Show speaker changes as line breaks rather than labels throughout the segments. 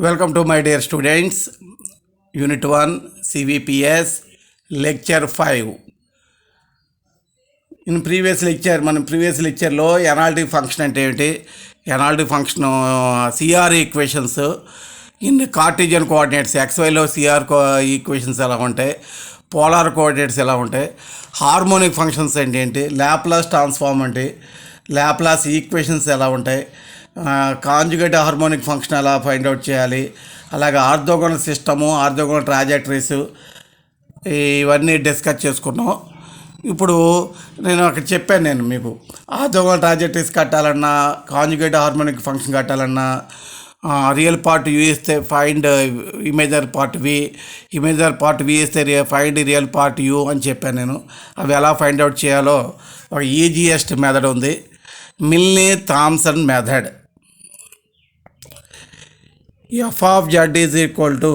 Welcome to my dear students, Unit 1 CVPS Lecture 5. In previous lecture లో analytic function అంటే ఏంటి, analytic function CR equations in Cartesian coordinates XYలో CR equations ఎలా ఉంటాయి, polar coordinates ఎలా ఉంటాయి, హార్మోనిక్ ఫంక్షన్స్ ఏంటి, లాప్లాస్ ట్రాన్స్ఫార్మ్ అంటే లాప్లాస్ ఈక్వేషన్స్ ఎలా ఉంటాయి, కాంజుగేట్ హార్మోనిక్ ఫంక్షన్ ఎలా ఫైండ్ అవుట్ చేయాలి, అలాగే ఆర్థోగోనల్ సిస్టము, ఆర్థోగోనల్ ట్రాజెక్టరీస్ ఇవన్నీ డిస్కస్ చేసుకున్నాం. ఇప్పుడు నేను అక్కడ చెప్పాను మీకు ఆర్థోగోనల్ ట్రాజెక్టరీస్ కట్టాలన్నా, కాంజుగేట్ హార్మోనిక్ ఫంక్షన్ కట్టాలన్నా రియల్ పార్ట్ యూ ఇస్తే find ఇమేజర్ part we, ఇమేజర్ part we ఇస్తే ఫైండ్ రియల్ పార్ట్ యూ అని చెప్పాను నేను. అవి ఎలా ఫైండ్ అవుట్ చేయాలో ఒక ఈజియెస్ట్ మెథడ్ ఉంది, Milne Thomson method. f of z is equal to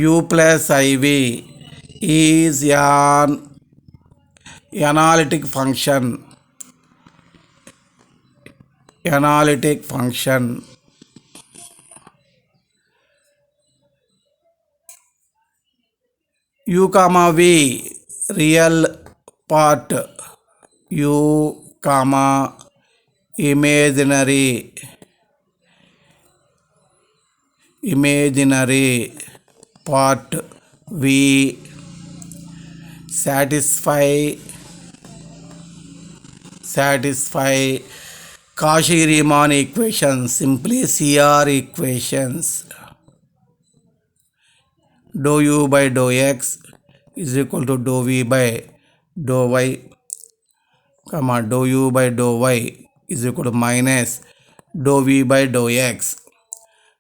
u plus iv is an analytic function. u comma v real part, u comma imaginary part v satisfy Cauchy-Riemann equations, simply CR equations. Dou u by dou x is equal to dou v by dou y, comma dou u by dou y is equal to minus dou v by dou x.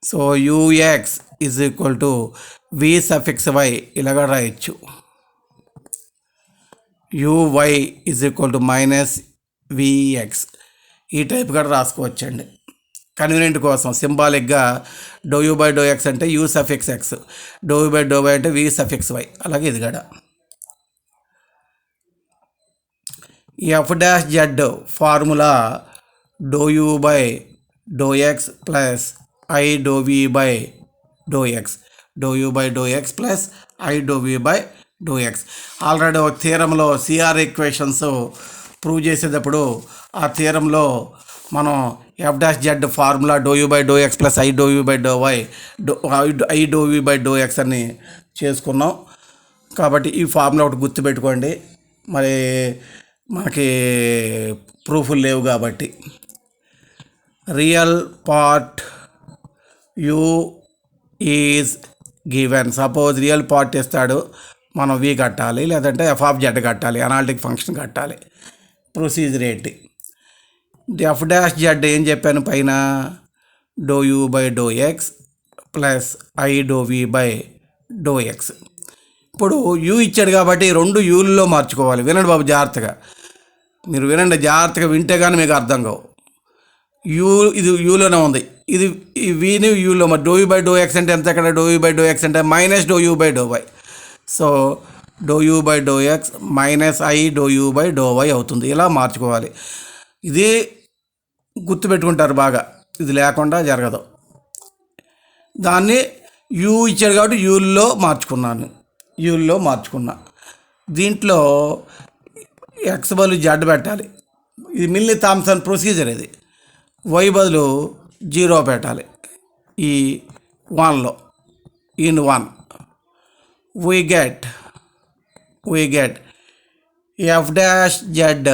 So ux is equal to v suffix y ఇలాగా రాయొచ్చు, uy is equal to minus vx ఈ type కూడా రాసుకోవచ్చండి convenient కోసం. సింబాలిక్గా dou u by do x అంటే u suffix x, dou u by do y అంటే v suffix y. అలాగే ఇది కూడా f dash z formula do u by do x plus I dou v by dou x, dou u by dou x plus I dou v by dou x. Already ఒక థియరంలో CR equations prove చేసేటప్పుడు ఆ థియరంలో మనం f dash z formula do u by do x plus i do u by do y i do v by do x అని చేసుకున్నాం. కాబట్టి ఈ ఫార్ములా ఒకటి గుర్తుపెట్టుకోండి, మరి మనకి ప్రూఫ్లు లేవు కాబట్టి. Real part u is given, suppose real part ఇస్తాడు, మనం v కట్టాలి, లేదంటే ఎఫ్ ఆఫ్ జెడ్ కట్టాలి, అనాలిటిక్ ఫంక్షన్ కట్టాలి. ప్రొసీజర్ ఏంటి, ఎఫ్ డాష్ జెడ్ ఏం చెప్పాను పైన, do u by do x plus i do v by do x. ఇప్పుడు యూ ఇచ్చాడు కాబట్టి రెండు యూల్లో మార్చుకోవాలి. వినండి బాబు జాగ్రత్తగా, మీరు వినండి జాగ్రత్తగా, వింటే కానీ మీకు అర్థం కావు. యూ ఇది యూలోనే ఉంది, ఇది ఈ వీని యూలో, మరి dou u by do x అంటే ఎంత, అక్కడ dou u by do x అంటే minus dou u by do y. So dou u by do x minus i do u by do y అవుతుంది. ఇలా మార్చుకోవాలి. ఇది గుర్తుపెట్టుకుంటారు బాగా, ఇది లేకుండా జరగదు. దాన్ని యూ ఇచ్చాడు కాబట్టి యూల్లో మార్చుకున్నా. దీంట్లో ఎక్స్ బదులు జెడ్ పెట్టాలి, ఇది మిల్నీ థామ్సన్ ప్రొసీజర్. ఇది వై బదులు 0 పెట్టాలి. ఈ 1లో in 1 we get f dash z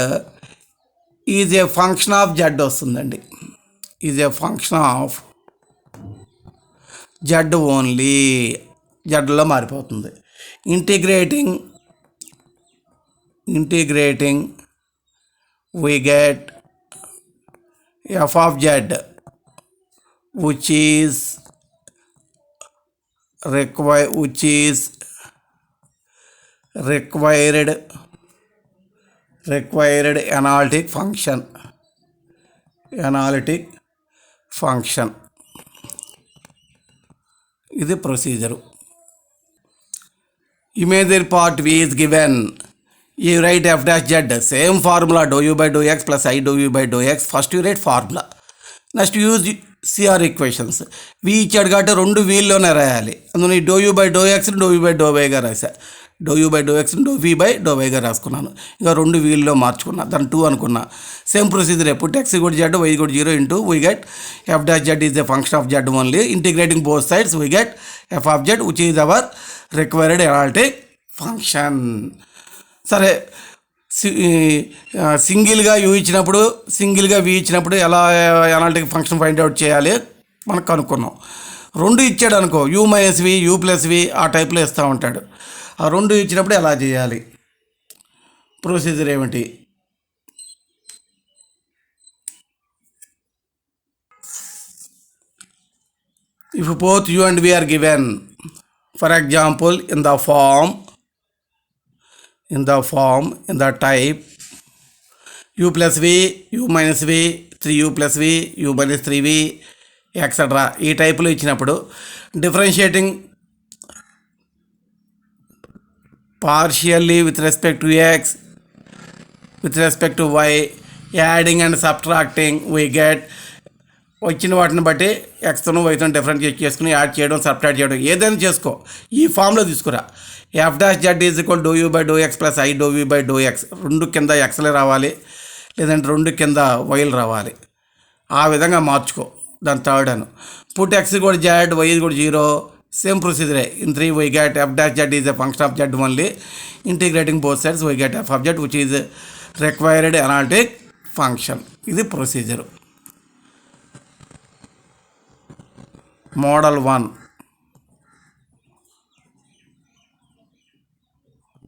is A function of z వస్తుందండి. ఈజ్ ఏ ఫంక్షన్ ఆఫ్ జెడ్ ఓన్లీ, జెడ్లో మారిపోతుంది. Integrating we get f of z which is required analytic function. ఇది procedure. Imagery part v is given, you write f dash z, same formula dou u by dou x plus I dou v by dou x. First you write formula, next use CR equations. V ఇచ్చాడు కాబట్టి రెండు వీల్లోనే రాయాలి. అందులో ఈ dou u by do x dou u by dou వైగా రాశా. Dou u by do x dou v by dou వైగా రాసుకున్నాను. ఇంకా రెండు వీల్లో మార్చుకున్నా, దాన్ని 2 అనుకున్నా. సేమ్ ప్రొసీజర్ ఎప్పుడు x equal z y equal 0 into we get f dash z is a function of Z only integrating both sides we get f of z which is our required analytic function. సరే, సింగిల్గా you ఇచ్చినప్పుడు సింగిల్గా వి ఇచ్చినప్పుడు ఎలా analytic function find out చేయాలి మనకు కనుక్కున్నాం. రెండు ఇచ్చాడు అనుకో, u minus v u plus v ఆ టైప్లో ఇస్తూ ఉంటాడు. ఆ రెండు ఇచ్చినప్పుడు ఎలా చేయాలి, ప్రొసీజర్ ఏమిటి? If both u and v are given, for example in the type u plus v u minus v 3u plus v u minus 3v et cetera ఈ టైపులో ఇచ్చినప్పుడు differentiating partially with respect to x with respect to y adding and subtracting we get వచ్చిన వాటిని బట్టి ఎక్స్తో వైతో differentiate చేసుకుని add చేయడం సబ్ట్రాక్ట్ చేయడం ఏదైనా చేసుకో, ఈ ఫామ్లో తీసుకురా. F dash z is equal do u by do x plus i do v by do x. రెండు కింద ఎక్స్లే రావాలి, లేదంటే రెండు కింద వైలు రావాలి. ఆ విధంగా మార్చుకో. దాని థర్డ్ అను పుట్ ఎక్స్ కూడా జెడ్ వై కూడా 0. సేమ్ ప్రొసీజరే. In 3 we get f dash z is a function of Z only integrating both sides we get f of z which is required analytic function. ఇది ప్రొసీజరు. Model 1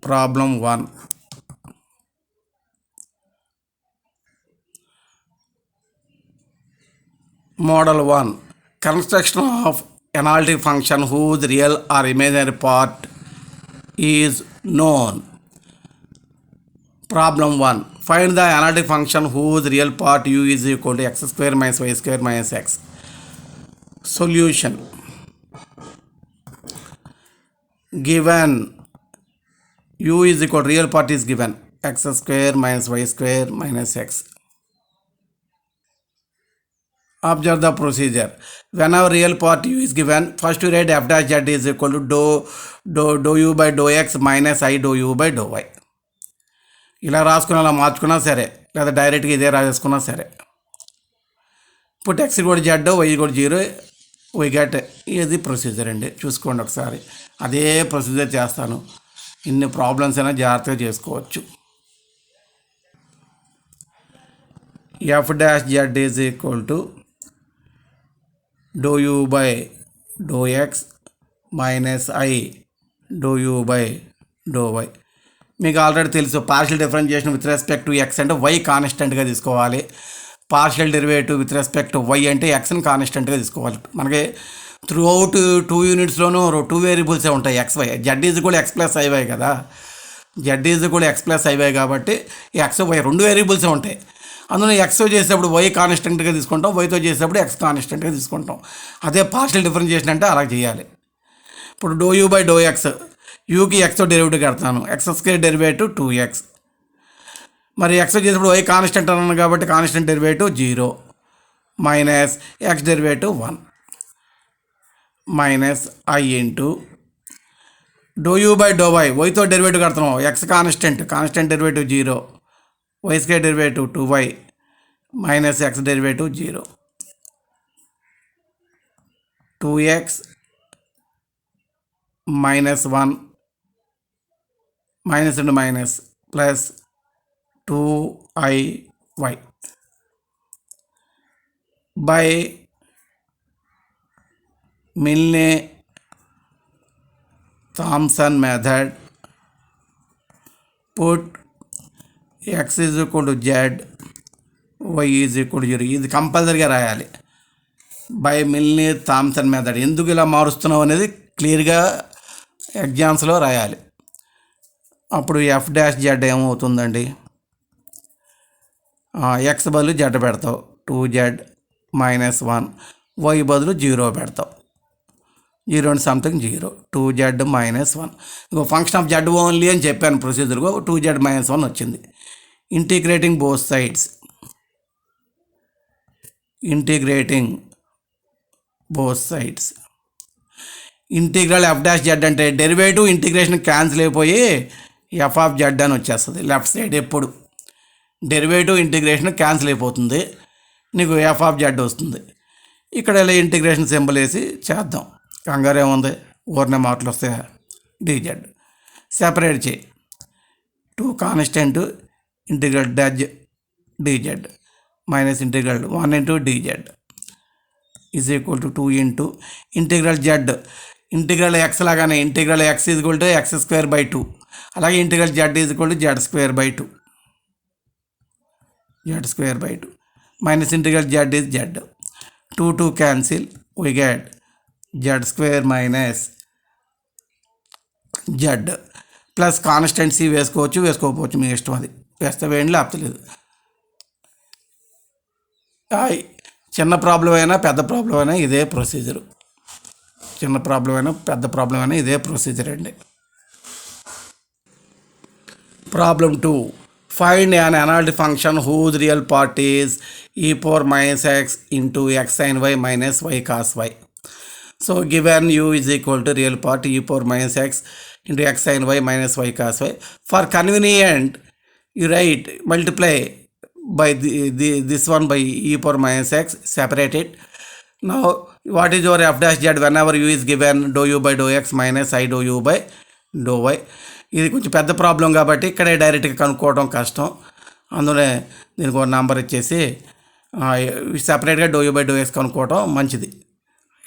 problem 1. Model 1. Construction of analytic function whose real or imaginary part is known. Problem 1. Find the analytic function whose real part u is equal to x square minus y square minus x. Solution. Given u is equal to real part is given x square minus y square minus x. Observe the procedure. Whenever real part u is given, first you write f dash z is equal to dou u by dou x minus I dou u by dou y. ఇలా రాసుకున్నా అలా మార్చుకున్నా సరే, లేదా డైరెక్ట్గా ఇదే రాసేసుకున్నా సరే. Put x కూడా z y కూడా 0 వై గెట్. ఇది ప్రొసీజర్ అండి, చూసుకోండి ఒకసారి. అదే ప్రొసీజర్ చేస్తాను. ఇన్ని ప్రాబ్లమ్స్ అయినా జాగ్రత్తగా చేసుకోవచ్చు. F dash z is equal to do u by do x minus i do u by do y. మీకు ఆల్రెడీ తెలుసు, partial differentiation with respect to x అంటే వై కాన్స్టెంట్గా తీసుకోవాలి. Partial derivative with respect to y అంటే ఎక్స్ని కాన్స్టెంట్గా తీసుకోవాలి. మనకి త్రూ అవుట్ 2 యూనిట్స్లోనూ 2 వేరియబుల్సే ఉంటాయి, ఎక్స్ వై. జెడ్ ఈజ్ కూడా ఎక్స్ ప్లస్ ఐవై కదా, జెడ్ ఈజ్ కూడా ఎక్స్ ప్లస్ ఐవై కాబట్టి ఎక్స్ వై 2 వేరియబుల్సే ఉంటాయి. అందులో ఎక్స్తో చేసేటప్పుడు వై కాన్స్టెంట్గా తీసుకుంటాం, వైతో చేసేటప్పుడు ఎక్స్ కాన్స్టెంట్గా తీసుకుంటాం. అదే పార్షియల్ డిఫరెన్షియేషన్ అంటే అలా చేయాలి. ఇప్పుడు dou u by do x, యూకి ఎక్స్తో డెరివేటివ్ కడతాను, ఎక్స్ స్క్వేర్ డెరివేటివ్ 2x. మరి ఎక్స్ చేసేటప్పుడు వై కాన్స్టెంట్ అన్నాను కాబట్టి constant derivative 0 minus x derivative 1 minus i into dou u by do y, వైతో డెరివేటివ్ కడుతున్నాం, x constant derivative 0 y square derivative 2y minus x derivative 0 2x minus 1 minus into minus plus 2iy by Milne-Thomson method. Put x is equal to z, y is equal to 0. ఇది కంపల్సరీగా రాయాలి. By Milne Thomson method. ఎందుకు ఇలా మారుస్తున్నావు అనేది క్లియర్గా ఎగ్జామ్స్లో రాయాలి. అప్పుడు ఎఫ్ డాష్ జెడ్ ఏమవుతుందండి, ఎక్స్ బదులు జెడ్ పెడతావు 2z మైనస్ 1, వై బదులు 0 పెడతావు, 0 అండ్ సంథింగ్ 0 2z మైనస్ 1. ఇంకో ఫంక్షన్ ఆఫ్ జెడ్ ఓన్లీ అని చెప్పాను ప్రొసీజర్గా, 2z మైనస్ 1 వచ్చింది. Integrating both sides integrating both sides. Integral F dash Z అంటే డెరివేటివ్ ఇంటిగ్రేషన్ క్యాన్సిల్ అయిపోయి ఎఫ్ ఆఫ్ జెడ్ అని వచ్చేస్తుంది. లెఫ్ట్ సైడ్ ఎప్పుడు డెరివేటివ్ ఇంటిగ్రేషన్ క్యాన్సిల్ అయిపోతుంది, నీకు ఎఫ్ ఆఫ్ జెడ్ వస్తుంది. ఇక్కడ ఇలా ఇంటిగ్రేషన్ సింబల్ వేసి చేద్దాం. కంగారు ఏముంది, ఊరినే మార్కులు వస్తే డిజెడ్ సెపరేట్ చేయి. 2 constant integral dz dz minus integral 1 into dz is equal to 2 into integral z. Integral x లాగానే integral x is equal to x square by 2, అలాగే integral z is equal to z square by 2, z square by 2 minus integral z is z. 2 cancel, we get z square minus z plus constant c వేసుకోవచ్చు, వేసుకోకపోవచ్చు, మీ ఇష్టం. అది వేస్తే వేయండి, లేకపోలేదు. చిన్న problem అయినా పెద్ద ప్రాబ్లం అయినా ఇదే ప్రొసీజరు. చిన్న ప్రాబ్లం అయినా పెద్ద ప్రాబ్లం అయినా ఇదే ప్రొసీజర్ అండి. Problem 2, find an analytic function whose real part is e power minus x into x sin y minus y cos y. So given u is equal to real part e power minus x into x sin y minus y cos y. For convenient, you write multiply by this one by e power minus x, separate it. Now what is your f dash z whenever u is given dou u by dou x minus I dou u by dou y. ఇది కొంచెం పెద్ద problem కాబట్టి ఇక్కడే డైరెక్ట్గా కనుక్కోవడం కష్టం. అందులో దీనికి ఒక నెంబర్ ఇచ్చేసి సపరేట్గా do u by do x కనుక్కోవడం మంచిది.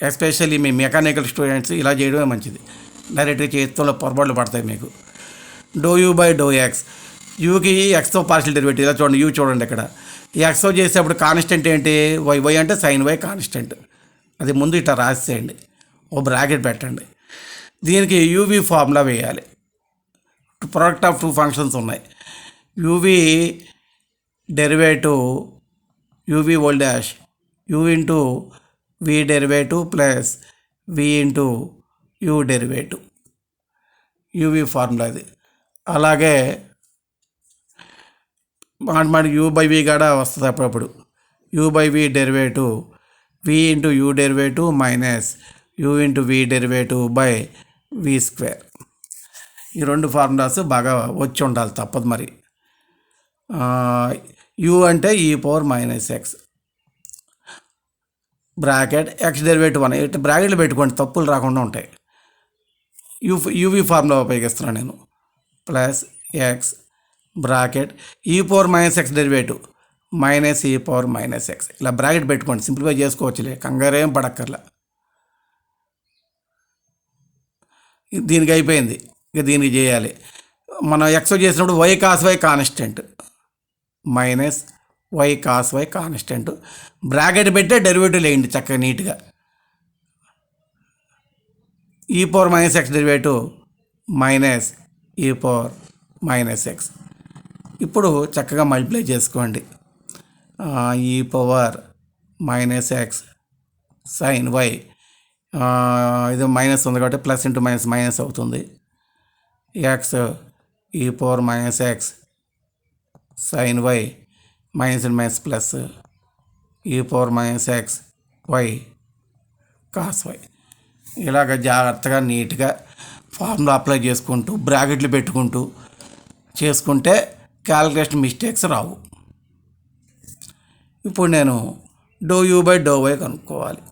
ఎస్పెషల్లీ మీ మెకానికల్ స్టూడెంట్స్ ఇలా చేయడమే మంచిది. డైరెక్ట్గా చేతిలో పొరపాట్లు పడతాయి మీకు. Dou u by do x, యూకి ఎక్స్తో పార్షియల్ డెరివేటివ్. ఇలా చూడండి, యూ చూడండి ఇక్కడ. ఈ ఎక్స్తో చేసేప్పుడు కాన్స్టెంట్ ఏంటి, వై. వై అంటే సైన్ వై కాన్స్టెంట్. అది ముందు ఇట్లా రాసేయండి, ఓ బ్రాకెట్ పెట్టండి. దీనికి యూవీ ఫార్ములా వేయాలి. ప్రోడక్ట్ ఆఫ్ 2 ఫంక్షన్స్ ఉన్నాయి. U v derivative u v whole dash u into v derivative plus v into u derivative, u v formula అది. అలాగే మాట యూ బై వి కూడా వస్తుంది అప్పుడప్పుడు. U by v derivative v into u derivative minus u into v derivative by v square. ఈ 2 formulas బాగా వచ్చి ఉండాలి, తప్పదు మరి. యూ అంటే ఈ power minus X bracket X derivative 1 ఇట్లా బ్రాకెట్లు పెట్టుకోండి, తప్పులు రాకుండా ఉంటాయి. యూవీ ఫార్ములా ఉపయోగిస్తున్నాను నేను. Plus x bracket e power minus x derivative minus e power minus x. ఇలా బ్రాకెట్ పెట్టుకోండి, సింప్లిఫై చేసుకోవచ్చులే, కంగారేం పడక్కర్లా. దీనికి అయిపోయింది, ఇక దీనికి చేయాలి. మనం ఎక్స్ చేసినప్పుడు y cos y constant minus y cos y constant bracket పెట్టే డెరివేటివ్ వేయండి చక్కగా నీట్గా. E power minus x derivative minus e power minus x. ఇప్పుడు చక్కగా మల్టిప్లై చేసుకోండి. E power minus x sign y, ఇది మైనస్ ఉంది కాబట్టి ప్లస్ ఇంటూ మైనస్ మైనస్ అవుతుంది. X e power minus x sign y minus and minus plus e power minus x y cos y. ఇలాగ జాగ్రత్తగా నీట్గా ఫార్ములా అప్లై చేసుకుంటూ బ్రాకెట్లు పెట్టుకుంటూ చేసుకుంటే క్యాలిక్యులేషన్ మిస్టేక్స్ రావు. ఇప్పుడు నేను do u by do y కనుక్కోవాలి.